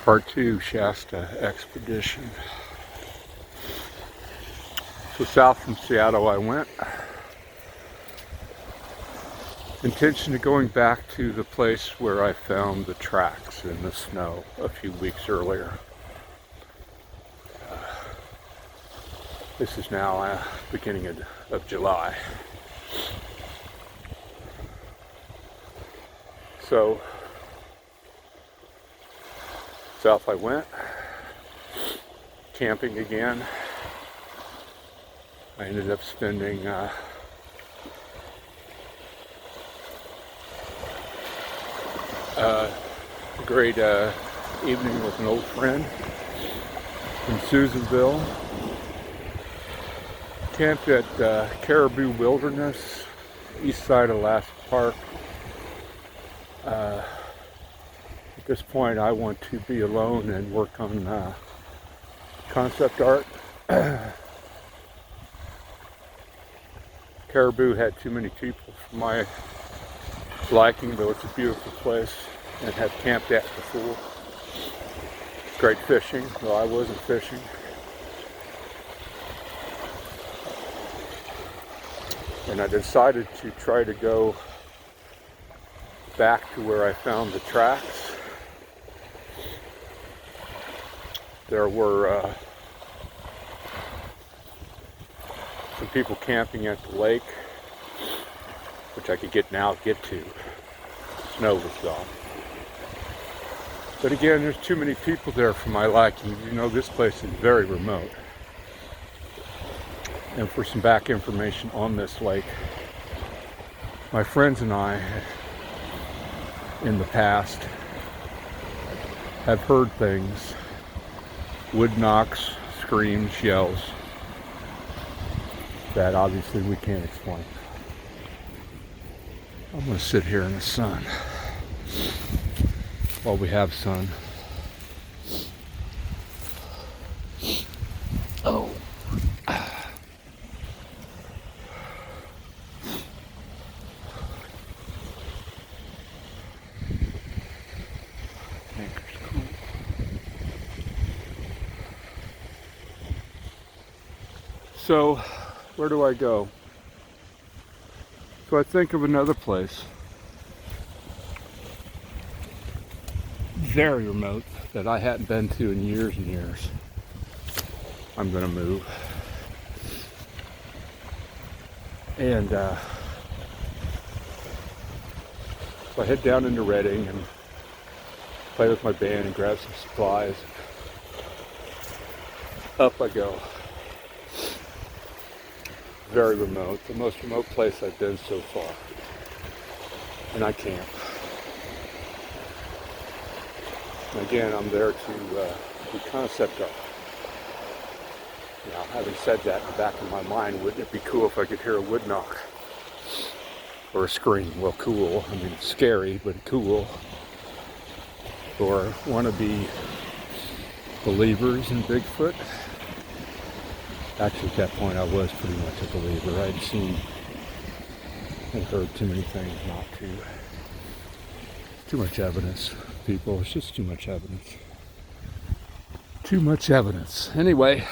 Part 2 Shasta Expedition. So south from Seattle I went. Intention of going back to the place where I found the tracks in the snow a few weeks earlier. This is now beginning of July. So south I went, camping again. I ended up spending a great evening with an old friend from Susanville. Camped at Caribou Wilderness, east side of Alaska Park. At this point I want to be alone and work on concept art. Caribou had too many people for my liking, though it's a beautiful place and have camped at before. Great fishing, though I wasn't fishing. And I decided to try to go back to where I found the tracks. There were some people camping at the lake, which I could get to. Snow was gone. But again, there's too many people there for my liking. You know, this place is very remote. And for some back information on this lake, my friends and I, in the past, have heard things, wood knocks, screams, yells, that obviously we can't explain. I'm going to sit here in the sun while we have sun. Oh. So, where do I go? So I think of another place, very remote, that I hadn't been to in years and years. I'm gonna move. And so I head down into Redding and play with my band and grab some supplies. Up I go. Very remote, the most remote place I've been so far. And I camp. And again, I'm there to do concept art. Now, having said that, in the back of my mind, wouldn't it be cool if I could hear a wood knock? Or a scream? Well, cool. I mean, it's scary, but cool. Or wannabe believers in Bigfoot. Actually, at that point, I was pretty much a believer. I'd seen and heard too many things not to. Too much evidence, people. It's just too much evidence. Too much evidence. Anyway,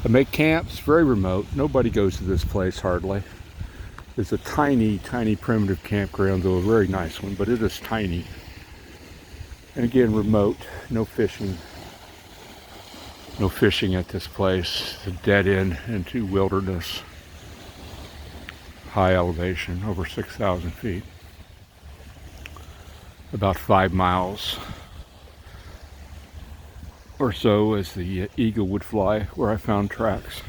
I make camps, very remote. Nobody goes to this place hardly. It's a tiny, tiny primitive campground, though a very nice one, but it is tiny. And again, remote, no fishing. No fishing at this place. It's a dead end into wilderness. High elevation, over 6,000 feet. About 5 miles or so as the eagle would fly, where I found tracks.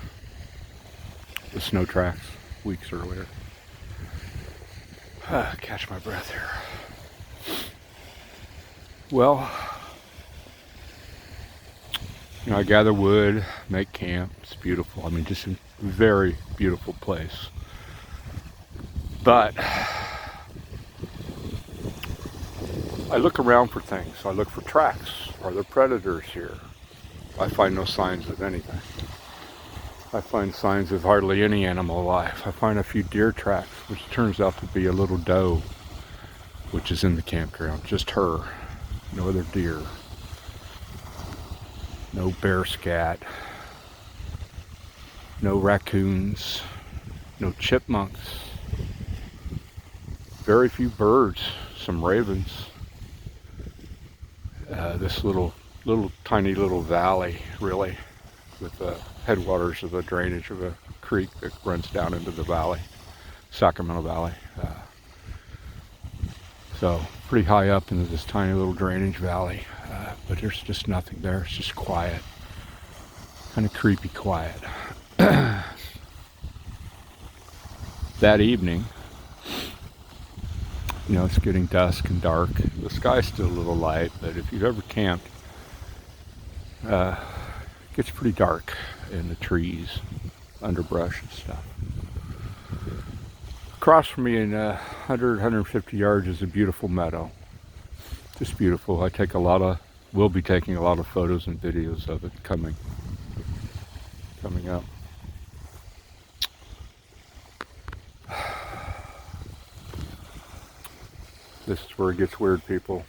The snow tracks, weeks earlier. Catch my breath here. Well, you know, I gather wood, make camp. It's beautiful. I mean, just a very beautiful place. But I look around for things. I look for tracks. Are there predators here? I find no signs of anything. I find signs of hardly any animal alive. I find a few deer tracks, which turns out to be a little doe which is in the campground. Just her. No other deer. No bear scat. No raccoons. No chipmunks. Very few birds. Some ravens. This little tiny little valley, really, with the headwaters of the drainage of a creek that runs down into the valley, Sacramento Valley. So pretty high up into this tiny little drainage valley, but there's just nothing there. It's just quiet, kind of creepy quiet. That evening, it's getting dusk and dark. The sky's still a little light, but if you've ever camped, it gets pretty dark in the trees, underbrush and stuff. Across from me in 150 yards is a beautiful meadow. Just beautiful. We'll be taking a lot of photos and videos of it coming up. This is where it gets weird, people.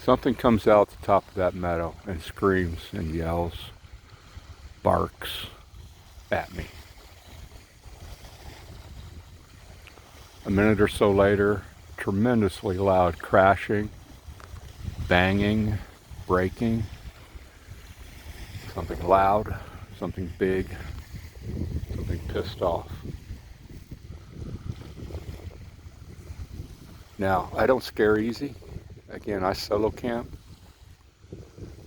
Something comes out the top of that meadow and screams and yells, barks at me. A minute or so later, tremendously loud crashing, banging, breaking. Something loud, something big, something pissed off. Now, I don't scare easy. Again, I solo camp,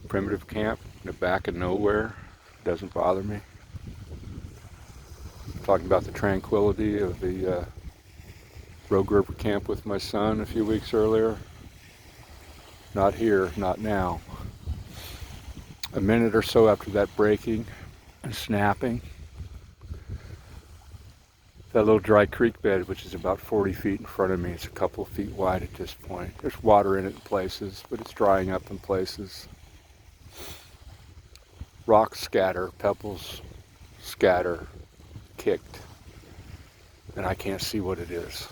primitive camp, in the back of nowhere. Doesn't bother me. Talking about the tranquility of the Rogue River camp with my son a few weeks earlier. Not here, not now. A minute or so after that breaking and snapping, that little dry creek bed, which is about 40 feet in front of me, it's a couple of feet wide at this point. There's water in it in places, but it's drying up in places. Rocks scatter, pebbles scatter, kicked, and I can't see what it is.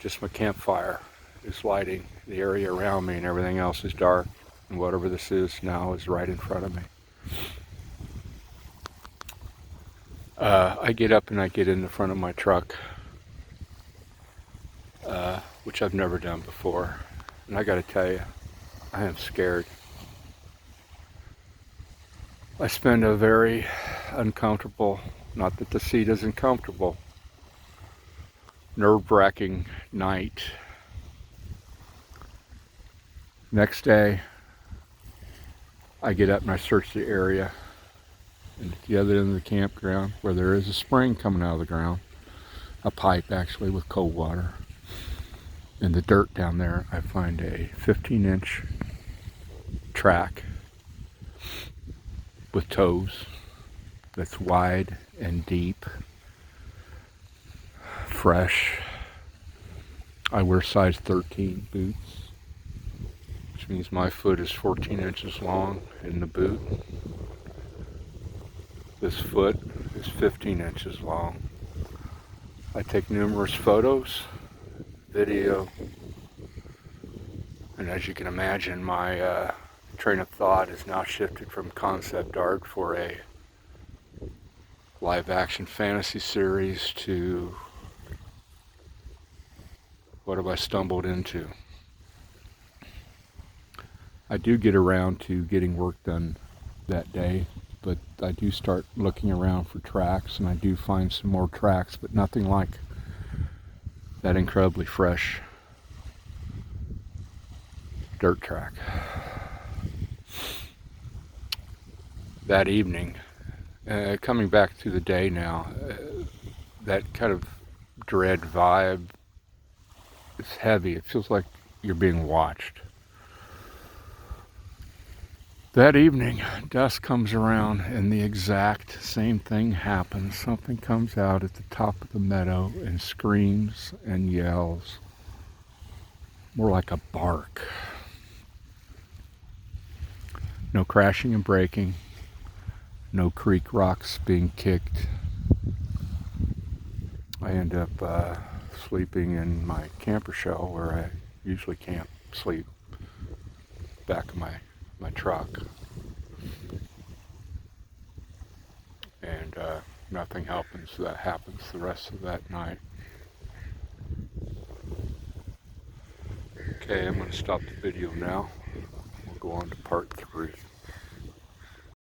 Just my campfire is lighting the area around me, and everything else is dark, and whatever this is now is right in front of me. I get up and I get in the front of my truck, which I've never done before. And I gotta tell you, I am scared. I spend a very uncomfortable, not that the seat isn't comfortable, nerve-wracking night. Next day, I get up and I search the area. And at the other end of the campground, where there is a spring coming out of the ground, a pipe actually with cold water. In the dirt down there, I find a 15-inch track with toes that's wide and deep, fresh. I wear size 13 boots, which means my foot is 14 inches long in the boot. This foot is 15 inches long. I take numerous photos, video, and as you can imagine, my train of thought is now shifted from concept art for a live action fantasy series to what have I stumbled into? I do get around to getting work done that day, but I do start looking around for tracks, and I do find some more tracks, but nothing like that incredibly fresh dirt track. That evening, coming back to the day now, that kind of dread vibe is heavy. It feels like you're being watched. That evening, dusk comes around and the exact same thing happens. Something comes out at the top of the meadow and screams and yells, more like a bark. No crashing and breaking, no creek rocks being kicked. I end up sleeping in my camper shell where I usually camp, sleep, back of my truck. And nothing happens the rest of that night. Okay, I'm going to stop the video now. We'll go on to part 3.